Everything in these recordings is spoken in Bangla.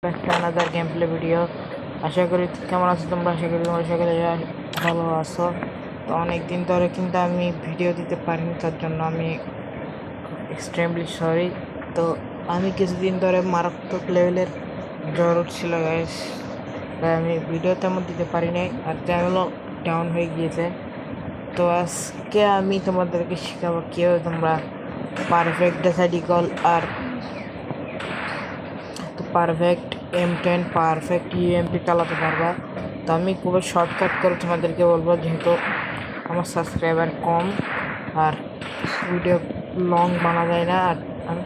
একটা আনাদার গেম প্লে ভিডিও। আশা করি কেমন আছো তোমরা, আশা করি তোমরা সকলে ভালো আছো। তো অনেকদিন ধরে কিন্তু আমি ভিডিও দিতে পারিনি, তার জন্য আমি এক্সট্রিমলি সরি। তো আমি কিছুদিন ধরে মারাত্মক লেভেলের জ্বর উঠছিল গাইস, তাই আমি ভিডিও তেমন দিতে পারিনি আর চ্যানেলও ডাউন হয়ে গিয়েছে। তো আজকে আমি তোমাদেরকে শেখাবো কীভাবে তোমরা পারফেক্ট ডেসাইডিকল আর পারফেক্ট M10 পারফেক্ট ইউএমপি চালাতে পারবা। তো আমি খুবই শর্টকাট করে তোমাদেরকে বলবো, যেহেতু আমার সাবস্ক্রাইবার কম আর ভিডিও লং বানা যায় না, আর আমি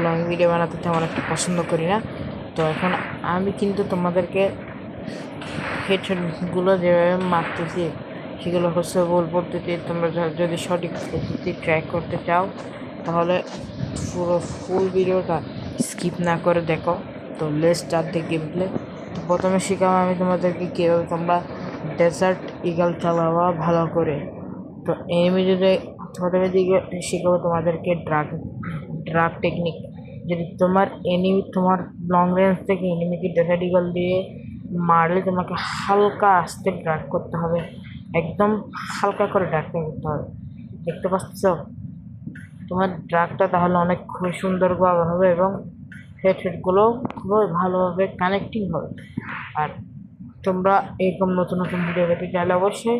লং ভিডিও বানাতে তেমন একটা পছন্দ করি না। তো এখন আমি কিন্তু তোমাদেরকে হেডশটগুলো যেভাবে মারতেছি সেগুলো হচ্ছে ভুল পদ্ধতি। তোমরা যদি সঠিক পদ্ধতি ট্র্যাক করতে চাও তাহলে পুরো ফুল ভিডিওটা স্কিপ না করে দেখো। তো let's start the game play. তো প্রথমে শেখাবো আমি তোমাদেরকে কীভাবে তোমরা ডেজার্ট ইগল চালাবা ভালো করে। তো এনিমি যদি প্রথমে দিকে শেখাবো তোমাদেরকে ড্রাগ টেকনিক। যদি তোমার লং রেঞ্জ থেকে এনিমিকে ডেজার্ট ইগল দিয়ে মারলে তোমাকে হালকা আস্তে ড্রাগ করতে হবে, একদম হালকা করে ড্রাগটা করতে হবে। দেখতে পাচ্ছ তোমার ড্রাগটা, তাহলে অনেক খুবই সুন্দরভাবে হবে এবং হেডসেটগুলো খুবই ভালোভাবে কানেক্টিং হবে। আর তোমরা এরকম নতুন নতুন ভিডিও পেতে চাইলে অবশ্যই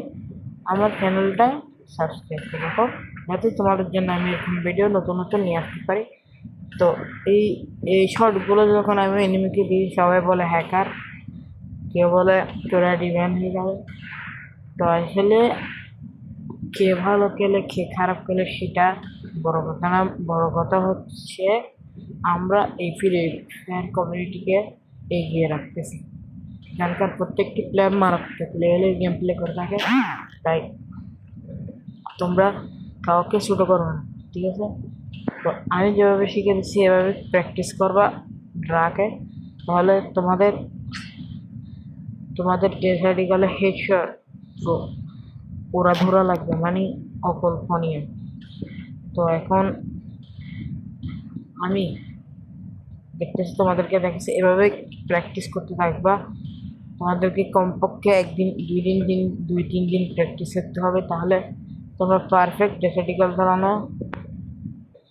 আমার চ্যানেলটা সাবস্ক্রাইব করে রাখো, যাতে তোমাদের জন্য আমি এরকম ভিডিও নতুন নতুন নিয়ে আসতে পারি। তো এই এই শর্টগুলো যখন আমি এনিমিকে দিই সবাই বলে হ্যাকার, কেউ বলে তোরা ডিভ্যান হয়ে যাবে। তো আসলে কে ভালো খেলে কে খারাপ খেলে সেটা বড় কথা না, বড় কথা হচ্ছে আমরা এই ফ্যান কমিউনিটিকে এগিয়ে রাখতেছি। এখানকার প্রত্যেকটি প্লেয়ার মারাত্মক লেভেলের গেম প্লে করে থাকে, তাই তোমরা কাউকে ছোটো করো না, ঠিক আছে? তো আমি যেভাবে শিখে দিচ্ছি এভাবে প্র্যাকটিস করবা ড্রাকে, তাহলে তোমাদের ডেসার্টিকালে হেডশট তো ওরা ধরা লাগবে, মানে অকল্পনীয়। তো এখন আমি দেখতেছি তোমাদেরকে দেখেছি এভাবে প্র্যাকটিস করতে থাকবা। তোমাদেরকে কমপক্ষে একদিন দুই তিন দিন প্র্যাকটিস করতে হবে, তাহলে তোমরা পারফেক্ট ডেসার্টিকাল চালানো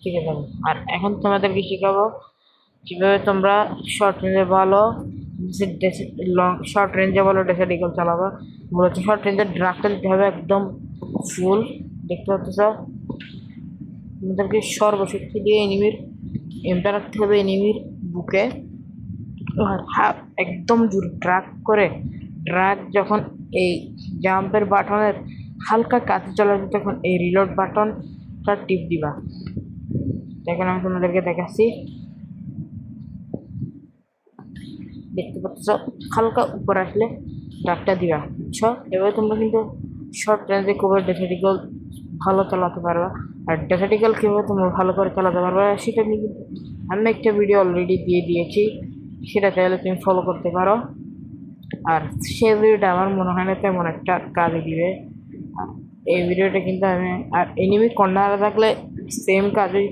শিখে যাবে। আর এখন তোমাদেরকে শেখাবো কীভাবে তোমরা শর্ট রেঞ্জে ভালো ডেসার্টিকাল চালাবা। মূলত শর্ট রেঞ্জের ড্রাগটা দিতে হবে একদম ফুল। দেখতে পাচ্ছ তোমাদেরকে সর্বশক্তি দিয়ে এমটা রাখতে হবে এনিমির বুকে, আর একদম জোরে ড্রাগ যখন এই জাম্পের বাটনের হালকা কাছে চলে যাবে তখন এই রিলোড বাটনটা টিপ দিবা। এখন আমি তোমাদেরকে দেখাচ্ছি, দেখতে পাচ্ছ হালকা উপর আসলে ড্রাগটা দিবা, বুঝছো? এবার তোমরা কিন্তু শর্ট রেঞ্জে খুবই ডেসার্টিক্যাল ভালো চালাতে পারবা। আর ডেসার্টিক্যাল কীভাবে তোমরা ভালো করে চালাতে পারবা সেটা নিয়ে কিন্তু আমি একটা ভিডিও অলরেডি দিয়ে দিয়েছি, সেটা চাইলে তুমি ফলো করতে পারো। আর সেই ভিডিওটা আমার মনে হয় না তেমন একটা কাজে দিবে। আর এই ভিডিওটা কিন্তু আমি আর এনিমি কর্নারে থাকলে সেম কাজই,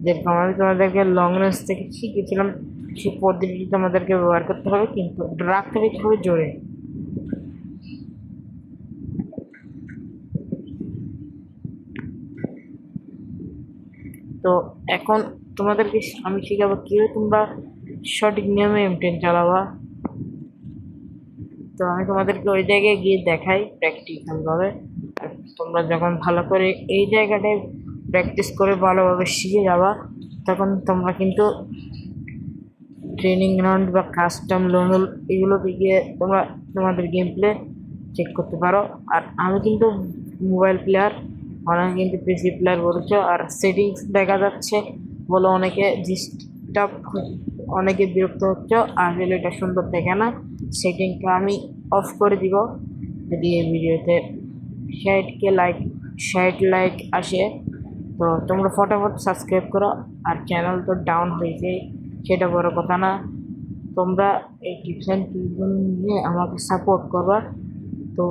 যেরকম আমি তোমাদেরকে লং রেঞ্জ থেকে শিখেছিলাম সেই পদ্ধতিটি তোমাদেরকে ব্যবহার করতে হবে, কিন্তু ড্রাগ থেকে খুবই জোরে। তো এখন তোমাদেরকে আমি শিখাবো কীভাবে তোমরা সঠিক নিয়মে M10 চালাবা। তো আমি তোমাদেরকে ওই জায়গায় গিয়ে দেখাই প্র্যাকটিক্যালভাবে। আর তোমরা যখন ভালো করে এই জায়গাটায় প্র্যাকটিস করে ভালোভাবে শিখে যাবা, তখন তোমরা কিন্তু ট্রেনিং গ্রাউন্ড বা কাস্টম লেভেল এগুলোতে গিয়ে তোমরা তোমাদের গেম প্লে চেক করতে পারো। আর আমি কিন্তু মোবাইল প্লেয়ার, অনেকে কিন্তু পিসি প্লেয়ার বলছো, আর সেটিংস দেখা যাচ্ছে বলে অনেকে বিরক্ত হচ্ছে। আসলে এটা সুন্দর দেখে না, সেটিংটা আমি অফ করে দিব। যদি এই ভিডিওতে 60 লাইক আসে তো তোমরা ফটাফট সাবস্ক্রাইব করো। আর চ্যানেল তো ডাউন হয়েছে সেটা বড় কথা না, তোমরা এই টিপস অ্যান্ড ট্রিকগুলো নিয়ে আমাকে সাপোর্ট করবা। তো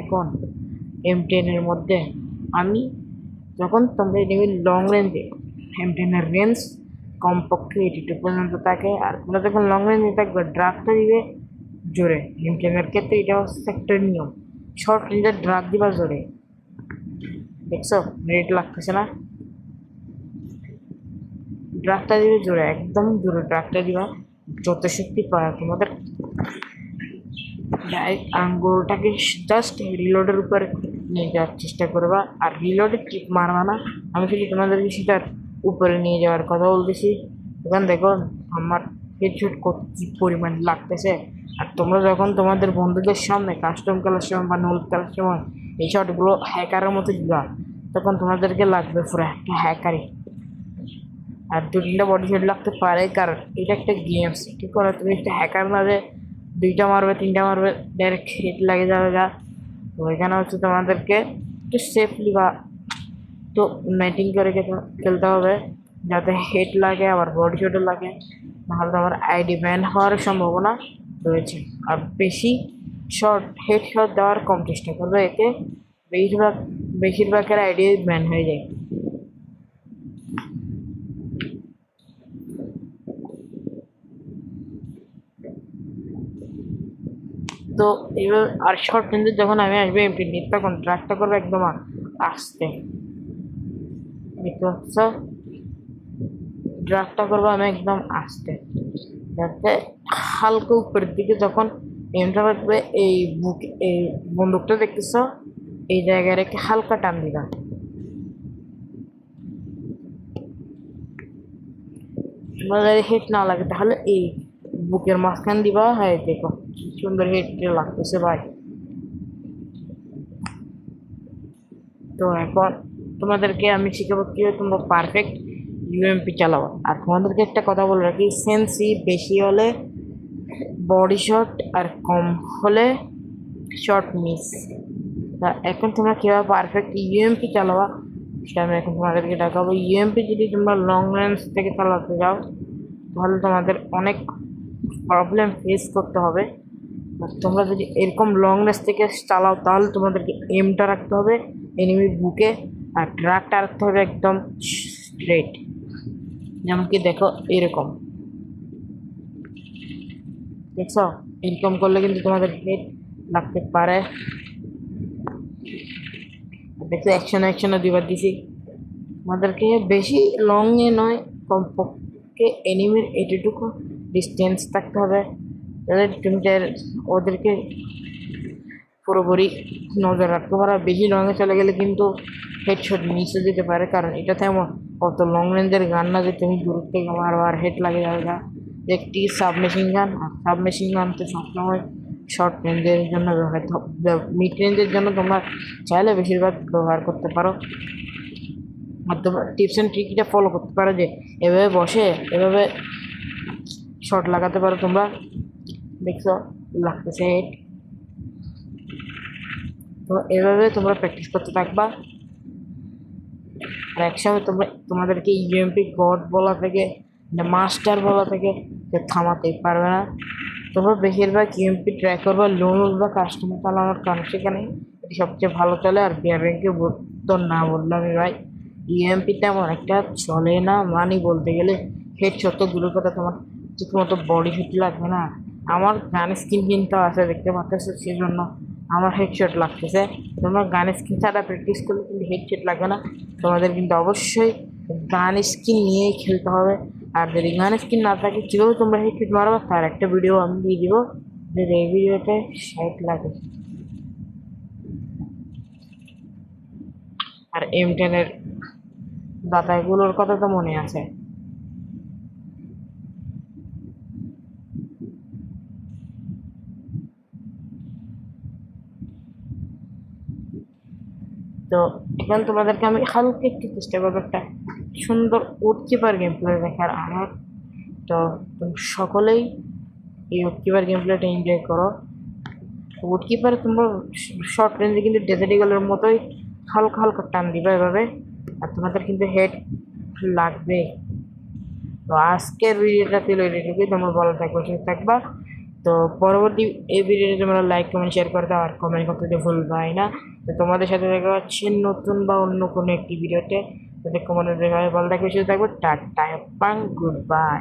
এখন M10-এর মধ্যে আমি যখন তোমরা এনিমি লং রেঞ্জে M10-এর রেঞ্জ কমপক্ষে 82 পর্যন্ত থাকে। আর তোমরা যখন লং রেঞ্জে থাকবে ড্রাগটা দিবে জোরে। গেমের ক্ষেত্রে এটা হচ্ছে একটা নিয়ম, শর্ট রেঞ্জে ড্রাগ দিবা জোরে। দেখছো রেট লাগতেছে না? ড্রাগটা দিবে জোরে, একদম জোরে ড্রাগটা দিবা, যত শক্তি পায় তোমাদের ডাইরেক্ট আঙ্গুলটাকে জাস্ট রিলোডের উপরে নিয়ে যাওয়ার চেষ্টা করবা। আর রিলোডে টিপ মারবা না, আমি শুধু তোমাদেরকে সেটার উপরে নিয়ে যাওয়ার কথা বলতেছি। এখন দেখো আমার হেডশট কত কি পরিমাণ লাগতেছে। আর তোমরা যখন তোমাদের বন্ধুদের সামনে কাস্টম খেলার সময় বা নোল খেলার সময় এই শটগুলো হ্যাকারের মতো দিবা, তখন তোমাদেরকে লাগবে পুরো একটা হ্যাকারই। আর দু তিনটা বডি শট লাগতে পারে, কারণ এটা একটা গেমস, ঠিক করে তুমি একটা হ্যাকার না যে দুইটা মারবে তিনটা মারবে ডাইরেক্ট হেড লাগে যাবে গা। তো এখানে হচ্ছে তোমাদেরকে একটু সেফলি বা তো ম্যাটিং করে খেলতে হবে, যাতে হেড লাগে আবার বডি শটও লাগে, নাহলে তোমার আইডি ব্যান হওয়ার সম্ভাবনা রয়েছে। আর বেশি হেড শট দেওয়ার কম চেষ্টা করবে, এতে বেশিরভাগের আইডি ব্যান হয়ে যায়। তো এবার আর শর্ট রেঞ্জে যখন আমি আসবে এমপি তখন ট্র্যাকটা করবে একদম আস্তে, দেখতে পাচ্ছ? ড্রাগটা করবো আমি একদম আস্তে, যাতে হালকা উপরের দিকে যখন এমটা রাখবে এই বুক এই বন্দুকটা দেখতেছ এই জায়গায় রেখে হালকা টান দিবা। তোমাদের হেড না লাগে তাহলে এই বুকের মাঝখান দিবা। হ্যাঁ দেখো কি সুন্দর হেড লাগতেছে ভাই। তো এখন তোমাদেরকে আমি শিখাবো কিভাবে তোমরা পারফেক্ট ইউএমপি চালাবো। আর তোমাদেরকে একটা কথা বলে রাখি, সেন্সি বেশি হলে বডি শট আর কম হলে শর্ট মিস। তা এখন তোমরা কীভাবে পারফেক্ট ইউএমপি চালাবা সেটা আমি এখন তোমাদেরকে দেখাবো। ইউএমপি যদি তোমরা লং রেঞ্জ থেকে চালাতে যাও তাহলে তোমাদের অনেক প্রবলেম ফেস করতে হবে। আর তোমরা যদি এরকম লং রেঞ্জ থেকে চালাও তাহলে তোমাদেরকে এমটা রাখতে হবে এনিমির বুকে, আর ট্রাকটা রাখতে হবে একদম স্ট্রেট। যেমন কি দেখো এরকম, দেখছো এরকম করলে কিন্তু তোমাদের হেড লাগতে পারে। দেখো অ্যাকশনে দুইবার দিছি। আমাদেরকে বেশি লংয়ে নয়, কমপক্ষে এনিমির এটুকু ডিস্টেন্স থাকতে হবে, যাতে তুমি ওদেরকে পুরোপুরি নজর রাখতে পারো। বেশি লংয়ে চলে গেলে কিন্তু হেডশট মিস হয়ে যেতে পারে, কারণ এটা তেমন অত লং রেঞ্জের গান না যে তুমি দূর থেকে বারবার হেড লাগে যাবে না। একটি সাবমেশিন গান, আর সাবমেশিন গান তো সবসময় শর্ট রেঞ্জের জন্য মিড রেঞ্জের জন্য তোমরা চাইলে বেশিরভাগ ব্যবহার করতে পারো। আর তোমরা টিপস অ্যান্ড ট্রিকটা ফলো করতে পারো, যে এভাবে বসে এভাবে শর্ট লাগাতে পারো তোমরা। দেখছো লাগতেছে হেড। তো এভাবে তোমরা প্র্যাকটিস করতে থাকবা। আর একসময় তোমাদেরকে ইউএমপি গড বলা থেকে মাস্টার বলা থেকে থামাতেই পারবে না। তোমরা বেশিরভাগ ইউএমপি ট্রাই করবা লোন বা কাস্টমার চালানোর, কারণ সেখানে এটি সবচেয়ে ভালো চলে। আর বিয়ার র্যাঙ্কে তো না বললাম ভাই, ইউএমপি তেমন একটা চলে না, মানি বলতে গেলে হেড শট তো দূরের কথা, তোমার ঠিক মতো বডি শট লাগবে না। আমার গান স্কিন কিনতে আছে দেখতে পাচ্ছ, সেই জন্য আমার হেডশট লাগতেছে। তোমরা গান স্কিন ছাড়া প্র্যাকটিস করলে কিন্তু হেডশট লাগবে না। তোমাদের কিন্তু অবশ্যই গান স্কিন নিয়েই খেলতে হবে। আর যদি গান স্কিন না থাকে কীভাবে তোমরা হেডশট মারবে তার একটা ভিডিও আমি দিয়ে দিব, যে এই ভিডিওতে 60 লাগে। আর M10-এর দাতাইগুলোর কথা তো মনে আছে। তো এখন তোমাদেরকে আমি হালকা একটু চেষ্টা করবো একটা সুন্দর উডকিপার গেম প্লে দেখার আমার। তো সকলেই এই উডকিপার গেম প্লেটা এনজয় করো। উডকিপারে তোমরা শর্ট রেঞ্জে কিন্তু ডেজার্ট ইগলের মতোই হালকা হালকা টান দিবা এভাবে, আর তোমাদের কিন্তু হেড লাগবে। তো আজকের ভিডিওটা ছিল এটুকুই। তোমরা ভালো থাকবে, সুস্থ থাকবা। তো পরবর্তী এই ভিডিওটা তোমরা লাইক কমেন্ট শেয়ার করে দাও, আর কমেন্ট করতে ভুলবাই না। তো তোমাদের সাথে দেখা হচ্ছে নতুন বা অন্য কোনো একটি ভিডিওতে। যদি কোনো জায়গায় ভালো থাকবে সুস্থ থাকবে টাটা পাং গুড বাই।